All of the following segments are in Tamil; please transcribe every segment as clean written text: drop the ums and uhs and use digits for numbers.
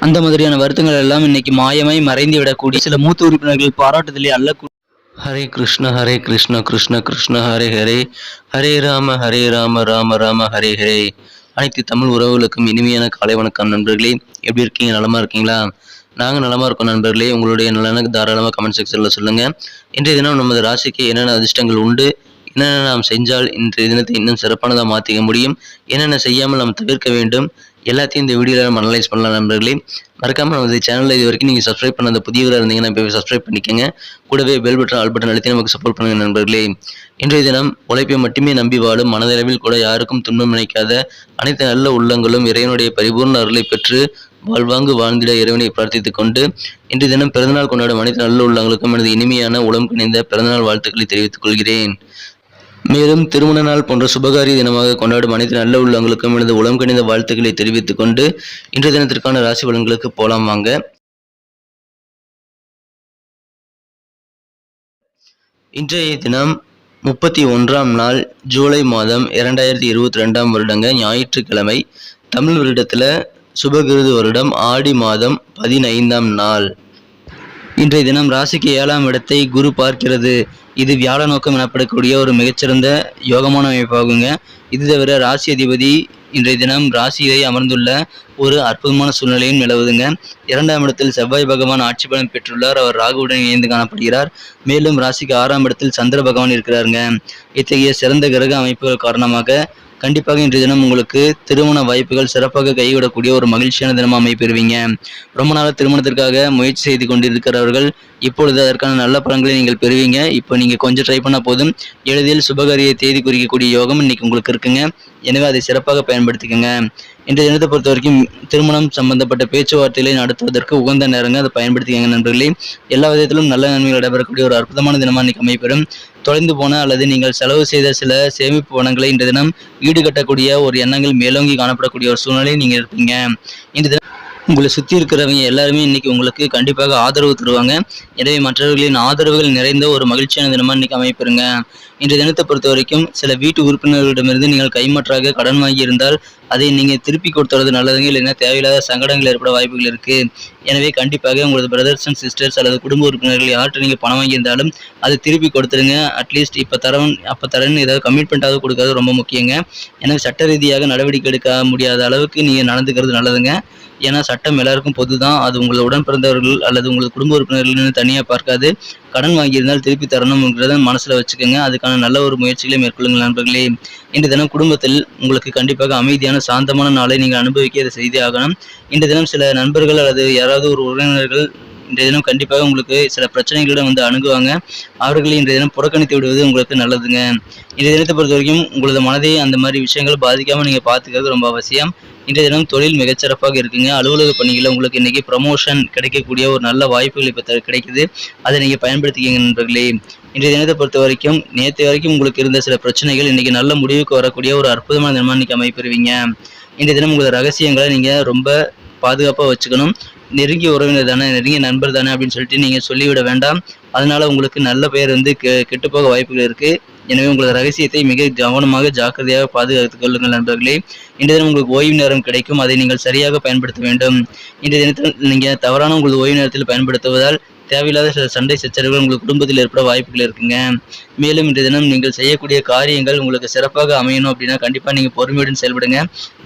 அந்த மாதிரியான வருத்தங்கள் எல்லாம் இன்னைக்கு மாயமாய் மறைந்து விடக்கூடிய சில மூத்த உறுப்பினர்கள் பாராட்டுதலை அல்ல. ஹரே கிருஷ்ண கிருஷ்ண கிருஷ்ண ஹரே ஹரே, ஹரே ராம ராம ராம ஹரே ஹரே. அனைத்து தமிழ் உறவுகளுக்கும் இனிமையான காலை வணக்கம் நண்பர்களே. எப்படி இருக்கீங்க? நலமா இருக்கீங்களா? நாங்கள் நலமா இருக்கோம் நண்பர்களே. உங்களுடைய நலனுக்கு தாராளமாக கமெண்ட் செக்ஷனில் சொல்லுங்கள். இன்றைய தினம் நமது ராசிக்கு என்னென்ன அதிர்ஷ்டங்கள் உண்டு, என்னென்ன நாம் செஞ்சால் இன்றைய தினத்தை இன்னும் சிறப்பானதாக மாற்றிக்க முடியும், என்னென்ன செய்யாமல் நாம் தவிர்க்க வேண்டும், எல்லாத்தையும் இந்த வீடியோவில் நம்ம அனலைஸ் பண்ணலாம் நண்பர்களே. மறக்காமல் நமது சேனலில் இது வரைக்கும் நீங்கள் சப்ஸ்கிரைப் பண்ண புதியவராக இருந்தீங்கன்னா இப்போ சப்ஸ்கிரைப் பண்ணிக்கோங்க. கூடவே பெல் பட்டன் ஆல் பட்டன் அழுத்தி நமக்கு சப்போர்ட் பண்ணுங்கள் நண்பர்களே. இன்றைய தினம் உழைப்பை மட்டுமே நம்பி வாழும், மனதளவில் கூட யாருக்கும் துன்பம் நினைக்காத அனைத்து நல்ல உள்ளங்களும் இறைவனுடைய பரிபூர்ண அருளை பெற்று வாழ்வாங்கு வாழ்ந்திட இறைவனை பிரார்த்தித்துக் கொண்டு இன்றைய தினம் பிறந்தநாள் கொண்டாடும் அனைத்து நல்ல உள்ளங்களுக்கும் எனது இனிமையான உளம் கணிந்த பிறந்தநாள் வாழ்த்துக்களை தெரிவித்துக் கொள்கிறேன். மேலும் திருமண நாள் போன்ற சுபகாரிய தினமாக கொண்டாடும் அனைத்து நல்ல உள்ளங்களுக்கும் எனது உளம் கணிந்த வாழ்த்துக்களை தெரிவித்துக் கொண்டு இன்றைய தினத்திற்கான ராசி பலன்களுக்கு போலாம் வாங்க. இன்றைய தினம் 31ஆம் நாள் ஜூலை மாதம் 2022 வருடங்க ஞாயிற்றுக்கிழமை. தமிழ் வருடத்தில் சுபகிருது வருடம் ஆடி மாதம் 15ஆம் நாள். இன்றைய தினம் ராசிக்கு 7ஆம் இடத்தை குரு பார்க்கிறது. இது வியாழ நோக்கம் எனப்படக்கூடிய ஒரு மிகச்சிறந்த யோகமான அமைப்பாகுங்க. இது தவிர ராசி அதிபதி இன்றைய தினம் ராசியை அமர்ந்துள்ள ஒரு அற்புதமான சூழ்நிலையும் நிலவுதுங்க. 2ஆம் இடத்தில் செவ்வாய் பகவான் ஆட்சி பலம் பெற்றுள்ளார். அவர் ராகுவுடன் இணைந்து காணப்படுகிறார். மேலும் ராசிக்கு 6ஆம் இடத்தில் சந்திர பகவான் இருக்கிறாருங்க. இத்தகைய சிறந்த கிரக அமைப்புகள் காரணமாக கண்டிப்பாக இன்றைய தினம் உங்களுக்கு திருமண வாய்ப்புகள் சிறப்பாக கைவிடக்கூடிய ஒரு மகிழ்ச்சியான தினமாக அமைப்பெறுவீங்க. ரொம்ப நாள் திருமணத்திற்காக முயற்சி செய்து கொண்டிருக்கிறவர்கள் இப்பொழுது அதற்கான நல்ல பலன்களை நீங்கள் பெறுவீங்க. இப்போ நீங்கள் கொஞ்சம் ட்ரை பண்ணால் போதும், எளிதில் சுபகாரிய தேதி குறிக்கக்கூடிய யோகம் இன்னைக்கு உங்களுக்கு இருக்குங்க. எனவே அதை சிறப்பாக பயன்படுத்திக்கோங்க. இன்றைய தினத்தை பொறுத்த வரைக்கும் திருமணம் சம்பந்தப்பட்ட பேச்சுவார்த்தைகளை நடத்துவதற்கு உகந்த நேரங்க, அதை பயன்படுத்திக்கங்க நண்பர்களே. எல்லா விதத்திலும் நல்ல நன்மைகள் நடைபெறக்கூடிய ஒரு அற்புதமான தினமாக இன்னைக்கு அமைப்பெறும். தொலைந்து போன அல்லது நீங்கள் செலவு செய்த சில சேமிப்பு பணங்களை இன்றைய தினம் ஈடுகட்டக்கூடிய ஒரு எண்ணங்கள் மேலோங்கி காணப்படக்கூடிய ஒரு சூழ்நிலை நீங்கள் இருப்பீங்க. இன்றைய தினம் உங்களை சுற்றி இருக்கிறவங்க எல்லாருமே இன்னைக்கு உங்களுக்கு கண்டிப்பாக ஆதரவு தருவாங்க. எனவே மற்றவர்களின் ஆதரவுகள் நிறைந்த ஒரு மகிழ்ச்சியான தினமாக இன்னைக்கு அமைப்பெறுங்க. இன்றைய தினத்தை பொறுத்த வரைக்கும் சில வீட்டு உறுப்பினர்களிடமிருந்து நீங்கள் கைமாற்றாக கடன் வாங்கி இருந்தால் அதை நீங்கள் திருப்பி கொடுத்துறது நல்லதுங்க. இல்லைன்னா தேவையில்லாத சங்கடங்கள் ஏற்பட வாய்ப்புகள் இருக்குது. எனவே கண்டிப்பாக உங்களது பிரதர்ஸ் அண்ட் சிஸ்டர்ஸ் அல்லது குடும்ப உறுப்பினர்கள் யார்கிட்ட நீங்கள் பணம் வாங்கியிருந்தாலும் அதை திருப்பி கொடுத்துருங்க. அட்லீஸ்ட் இப்போ தரேன்னு ஏதாவது கமிட்மெண்ட்டாவது கொடுக்கறது ரொம்ப முக்கியங்க. எனவே சட்ட ரீதியாக நடவடிக்கை எடுக்க முடியாத அளவுக்கு நீங்கள் நடந்துக்கிறது நல்லதுங்க. ஏன்னா சட்டம் எல்லாருக்கும் பொது தான். அது உங்களோட உடன் பிறந்தவர்கள் அல்லது உங்களது குடும்ப உறுப்பினர்கள்னு தனியாக பார்க்காது. கடன் வாங்கியிருந்தால் திருப்பி தரணுங்கிறத மனசில் வச்சுக்கோங்க. அதுக்கான நல்ல ஒரு முயற்சிகளை மேற்கொள்ளுங்கள் நண்பர்களே. இன்றைய தினம் குடும்பத்தில் உங்களுக்கு கண்டிப்பாக அமைதியான சாந்தமான நாளை நீங்கள் அனுபவிக்க இதை செய்தே ஆகணும். இன்றைய தினம் சில நண்பர்கள் அல்லது யாராவது ஒரு உறவினர்கள் இன்றைய தினம் கண்டிப்பாக உங்களுக்கு சில பிரச்சனைகளிடம் வந்து அணுகுவாங்க. அவர்களை இன்றைய தினம் புறக்கணித்து விடுவது உங்களுக்கு நல்லதுங்க. இன்றைய தினத்தை பொறுத்த வரைக்கும் உங்களது மனதை அந்த மாதிரி விஷயங்கள் பாதிக்காமல் நீங்கள் பார்த்துக்கிறது ரொம்ப அவசியம். இன்றைய தினம் தொழில் மிகச்சிறப்பாக இருக்குங்க. அலுவலக பணிகளில் உங்களுக்கு இன்றைக்கி ப்ரமோஷன் கிடைக்கக்கூடிய ஒரு நல்ல வாய்ப்புகள் இப்போ கிடைக்குது. அதை நீங்கள் பயன்படுத்திக்கிங்க நண்பர்களே. இன்றைய தினத்தை பொறுத்த வரைக்கும் நேற்று வரைக்கும் உங்களுக்கு இருந்த சில பிரச்சனைகள் இன்றைக்கி நல்ல முடிவுக்கு வரக்கூடிய ஒரு அற்புதமான தினமாக இன்றைக்கி அமைப்பெறுவீங்க. இன்றைய தினம் உங்களோட ரகசியங்களை நீங்கள் ரொம்ப பாதுகாப்பாக வச்சுக்கணும். நெருங்கிய உறவினர் தானே, நெருங்கிய நண்பர் தானே அப்படின்னு சொல்லிட்டு நீங்கள் சொல்லிவிட வேண்டாம். அதனால உங்களுக்கு நல்ல பெயர் வந்து கெட்டுப்போக வாய்ப்புகள் இருக்குது. எனவே உங்களது ரகசியத்தை மிக கவனமாக ஜாக்கிரதையாக பாதுகாத்துக் கொள்ளுங்கள் நண்பர்களே. இன்றைய தினம் உங்களுக்கு ஓய்வு நேரம் கிடைக்கும். அதை நீங்கள் சரியாக பயன்படுத்த வேண்டும். இன்றைய தினத்தில் நீங்கள் தவறான உங்களது ஓய்வு நேரத்தில் பயன்படுத்துவதால் தேவையில்லாத சில சண்டை சச்சரவுகள் உங்கள் குடும்பத்தில் ஏற்பட வாய்ப்புகள் இருக்குங்க. மேலும் இன்றைய தினம் நீங்கள் செய்யக்கூடிய காரியங்கள் உங்களுக்கு சிறப்பாக அமையணும் அப்படின்னா கண்டிப்பாக நீங்கள் பொறுமையுடன் செயல்படுங்க.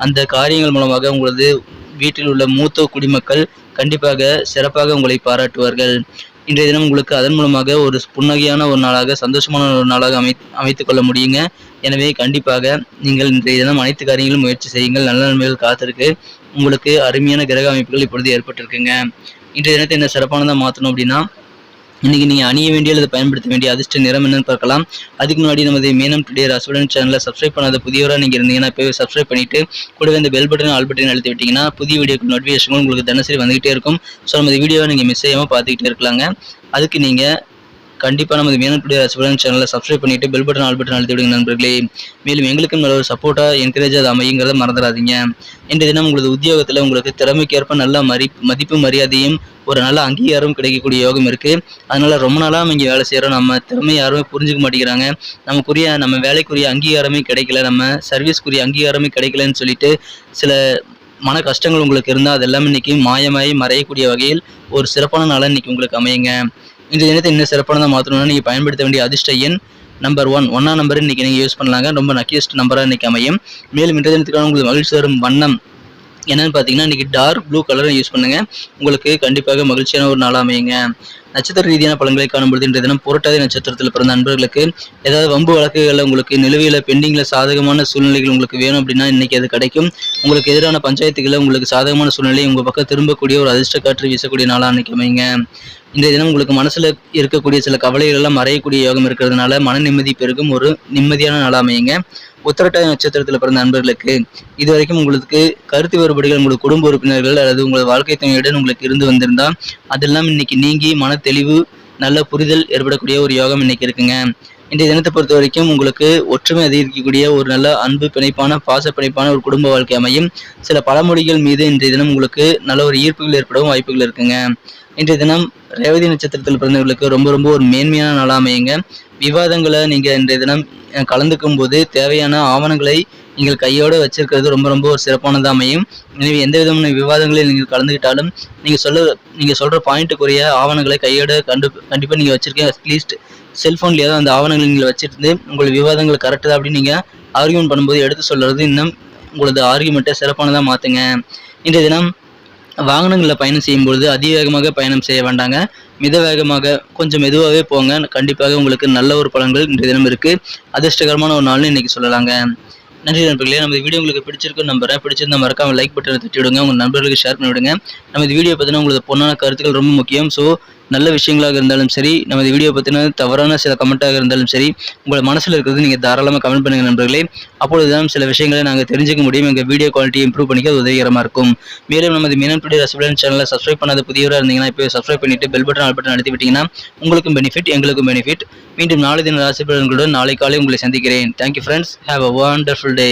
அந்த காரியங்கள் மூலமாக உங்களது வீட்டில் உள்ள மூத்த குடிமக்கள் கண்டிப்பாக சிறப்பாக உங்களை பாராட்டுவார்கள். இன்றைய தினம் உங்களுக்கு அதன் மூலமாக ஒரு புன்னகையான ஒரு நாளாக, சந்தோஷமான ஒரு நாளாக அமைத்துக் கொள்ள முடியுங்க. எனவே கண்டிப்பாக நீங்கள் இன்றைய தினம் அனைத்து காரியங்களும் முயற்சி செய்யுங்கள். நல்ல நன்மைகள் காத்திருக்கு. உங்களுக்கு அருமையான கிரக அமைப்புகள் இப்பொழுது ஏற்பட்டிருக்குங்க. இன்றைய தினத்தை என்ன சிறப்பானதாக மாற்றணும் அப்படின்னா இன்றைக்கி நீங்கள் அணிய வேண்டிய அல்லது பயன்படுத்த வேண்டிய அதிர்ஷ்ட நிறம் என்னன்னு பார்க்கலாம். அதுக்கு முன்னாடி நமது மீனம் டுடே ராசிபலன் சேனலை சப்ஸ்கிரைப் பண்ணாத புதியவராக நீங்கள் இருந்தீங்கன்னா இப்போவே சப்ஸ்கிரைப் பண்ணிவிட்டு கூடவே இந்த பெல் பட்டன் ஆல் பட்டன் அழுத்தி விட்டிங்கன்னா புதிய வீடியோக்கு நோட்டிஃபிகேஷன் உங்களுக்கு தினசரி வந்துகிட்டே இருக்கும். ஸோ நமது வீடியோவை நீங்கள் மிஸ் செய்யாமல் பார்த்துக்கிட்டே இருக்கலாங்க. அதுக்கு நீங்கள் கண்டிப்பாக நமது மீனம் டுடே ராசிபலன் சேனலை சப்ஸ்கிரைப் பண்ணிவிட்டு பெல் பட்டன் ஆல் பட்டன் அழுத்தி விடுங்க நண்பர்களே. மேலும் எங்களுக்கும் நல்ல ஒரு சப்போர்ட்டாக என்கரேஜ் அது அமையுங்கிறத மறந்துடாதீங்க. இன்றைய தினம் உங்களது உத்தியோகத்தில் உங்களுக்கு திறமைக்கேற்ப நல்ல மதிப்பு மரியாதையும் ஒரு நல்ல அங்கீகாரம் கிடைக்கக்கூடிய யோகம் இருக்குது. அதனால் ரொம்ப நாளாக நம்ம இங்கே வேலை செய்கிறோம், நம்ம திறமை யாருமே புரிஞ்சுக்க மாட்டேங்கிறாங்க, நம்ம வேலைக்குரிய அங்கீகாரமே கிடைக்கல, நம்ம சர்வீஸ்க்குரிய அங்கீகாரமே கிடைக்கலன்னு சொல்லிட்டு சில மன கஷ்டங்கள் உங்களுக்கு இருந்தால் அதெல்லாம் இன்னைக்கு மாயமாயி மறையக்கூடிய வகையில் ஒரு சிறப்பான நாளாக இன்னைக்கு உங்களுக்கு அமையுங்க. இந்த தினத்தை இன்னும் சிறப்பானதாக மாற்றணும்னா நீங்கள் பயன்படுத்த வேண்டிய அதிர்ஷ்ட எண் நம்பர் 1 ஒன்றாம் நம்பர் இன்னைக்கு நீங்கள் யூஸ் பண்ணலாங்க. ரொம்ப லக்கியஸ்ட் நம்பராக இன்னைக்கு அமையும். மேலும் இன்றைய தினத்துக்கான உங்களுக்கு மகிழ்ச்சி தரும் வண்ணம் என்னன்னு பார்த்தீங்கன்னா இன்னைக்கு டார்க் ப்ளூ கலரை யூஸ் பண்ணுங்க. உங்களுக்கு கண்டிப்பாக மகிழ்ச்சியான ஒரு நாளாக அமையுங்க. நட்சத்திர ரீதியான பலன்களை காணும்பொழுது இன்றைய தினம் புரட்டாதி நட்சத்திரத்தில் பிறந்த நண்பர்களுக்கு ஏதாவது வம்பு வழக்குகளில் உங்களுக்கு நிலுவையில் பெண்டிங்கில் சாதகமான சூழ்நிலைகள் உங்களுக்கு வேணும் அப்படின்னா இன்னைக்கு அது கிடைக்கும். உங்களுக்கு எதிரான பஞ்சாயத்துகளில் உங்களுக்கு சாதகமான சூழ்நிலை உங்கள் பக்கம் திரும்பக்கூடிய ஒரு அதிர்ஷ்ட காற்று வீசக்கூடிய நாளாக இன்னைக்கு அமையுங்க. இன்றைய தினம் உங்களுக்கு மனசில் இருக்கக்கூடிய சில கவலைகள் எல்லாம் மறையக்கூடிய யோகம் இருக்கிறதுனால மன நிம்மதி பெருகும் ஒரு நிம்மதியான நாளாக அமையுங்க. உத்திரட்டாதி நட்சத்திரத்தில் பிறந்த நண்பர்களுக்கு இதுவரைக்கும் உங்களுக்கு கருத்து வேறுபாடுகள் உங்களுக்கு குடும்ப உறுப்பினர்கள் அல்லது உங்களது வாழ்க்கை துணையுடன் உங்களுக்கு இருந்து வந்திருந்தா அதெல்லாம் இன்னைக்கு நீங்கி மன தெளிவு நல்ல புரிதல் ஏற்படக்கூடிய ஒரு யோகம் இன்னைக்கு இருக்குங்க. இன்றைய தினத்தை பொறுத்த வரைக்கும் உங்களுக்கு ஒற்றுமை அதிகரிக்கக்கூடிய ஒரு நல்ல அன்பு பிணைப்பான பாச பிணைப்பான ஒரு குடும்ப வாழ்க்கை அமையும். சில பழமொழிகள் மீது இன்றைய தினம் உங்களுக்கு நல்ல ஒரு ஈர்ப்புகள் ஏற்படவும் வாய்ப்புகள் இருக்குங்க. இன்றைய தினம் ரேவதி நட்சத்திரத்தில் பிறந்தவர்களுக்கு ரொம்ப ஒரு மேன்மையான நாளாக அமையுங்க. விவாதங்களை நீங்கள் இன்றைய தினம் கலந்துக்கும் போது தேவையான ஆவணங்களை நீங்கள் கையோடு வச்சிருக்கிறது ரொம்ப ஒரு சிறப்பானதாக அமையும். எனவே எந்த விதமான விவாதங்களில் நீங்கள் கலந்துக்கிட்டாலும் நீங்கள் சொல்கிற பாயிண்ட்டுக்குரிய ஆவணங்களை கையோடு கண்டிப்பாக நீங்கள் வச்சிருக்கீங்க. அட்லீஸ்ட் செல்ஃபோன்லேயாவது அந்த ஆவணங்களை நீங்கள் வச்சுருந்து உங்கள் விவாதங்கள் கரெக்டாக அப்படின்னு நீங்கள் ஆர்கியூமெண்ட் பண்ணும்போது எடுத்து சொல்கிறது இன்னும் உங்களது ஆர்கியூமெண்ட்டை சிறப்பானதாக மாற்றுங்க. இன்றைய தினம் வாகனங்களில் பயணம் செய்யும்பொழுது அதிவேகமாக பயணம் செய்ய வேண்டாங்க. மித வேகமாக கொஞ்சம் மெதுவாகவே போங்க. கண்டிப்பாக உங்களுக்கு நல்ல ஒரு பலன்கள் இன்றைய தினம் இருக்குது. அதிர்ஷ்டகரமான ஒரு நாள்னு இன்றைக்கி சொல்லலாங்க. நன்றி நண்பர்களே. நம்ம வீடியோ உங்களுக்கு பிடிச்சிருக்குன்னு நம்புறேன். பிடிச்சிருந்தா மறக்காம லைக் பட்டனை தட்டி விடுங்க. உங்கள் நண்பர்களுக்கு ஷேர் பண்ணிவிடுங்க. நம்ம இந்த வீடியோ பற்றின உங்களுக்கு பொண்ணான கருத்துக்கள் ரொம்ப முக்கியம். ஸோ நல்ல விஷயங்களாக இருந்தாலும் சரி, நம்ம வீடியோ பற்றின தவறான சில கமெண்ட்டாக இருந்தாலும் சரி, உங்கள் மனசில் இருக்கிறது நீங்கள் தாராளமாக கமெண்ட் பண்ணுங்கள் நண்பர்களே. அப்பொழுதுதான் சில விஷயங்களை நாங்கள் தெரிஞ்சுக்க முடியும். எங்கள் வீடியோ குவாலிட்டி இம்ப்ரூவ் பண்ணிக்க அது உதவிகரமாக இருக்கும். மேலும் நமது மீனன் டுடே ரசிபலன் சேனலை சப்ஸ்கிரைப் பண்ணாத புதியவராக இருந்தீங்கன்னா இப்போ சப்ஸ்கிரைப் பண்ணிட்டு பெல் பட்டன் ஆல் பட்டன் அழுத்தி விட்டீங்கன்னா உங்களுக்கும் பெனிஃபிட் எங்களுக்கும் பெனிஃபிட். மீண்டும் நாளை தின ராசிபலன்களுடன் நாளை காலை உங்களை சந்திக்கிறேன். Thank you friends. Have a wonderful day.